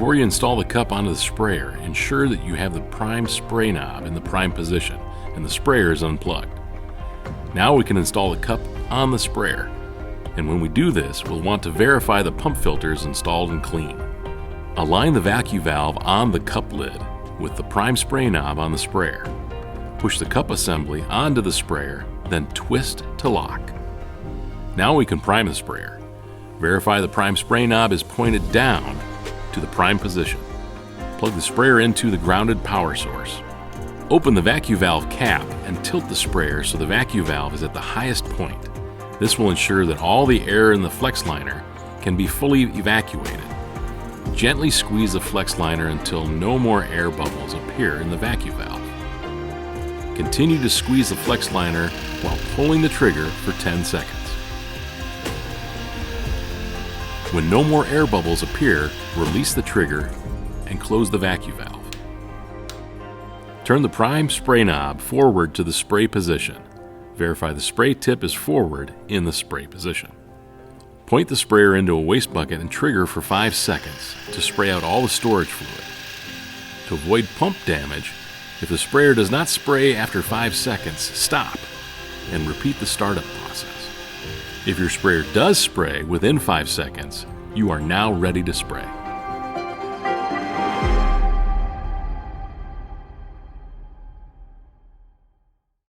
Before you install the cup onto the sprayer, ensure that you have the prime spray knob in the prime position and the sprayer is unplugged. Now we can install the cup on the sprayer. And when we do this, we'll want to verify the pump filter is installed and clean. Align the vacuum valve on the cup lid with the prime spray knob on the sprayer. Push the cup assembly onto the sprayer, then twist to lock. Now we can prime the sprayer. Verify the prime spray knob is pointed down to the prime position. Plug the sprayer into the grounded power source. Open the vacuum valve cap and tilt the sprayer so the vacuum valve is at the highest point. This will ensure that all the air in the flex liner can be fully evacuated. Gently squeeze the flex liner until no more air bubbles appear in the vacuum valve. Continue to squeeze the flex liner while pulling the trigger for 10 seconds. When no more air bubbles appear, release the trigger and close the vacuum valve. Turn the prime spray knob forward to the spray position. Verify the spray tip is forward in the spray position. Point the sprayer into a waste bucket and trigger for 5 seconds to spray out all the storage fluid. To avoid pump damage, if the sprayer does not spray after 5 seconds, stop and repeat the startup process. If your sprayer does spray within 5 seconds, you are now ready to spray.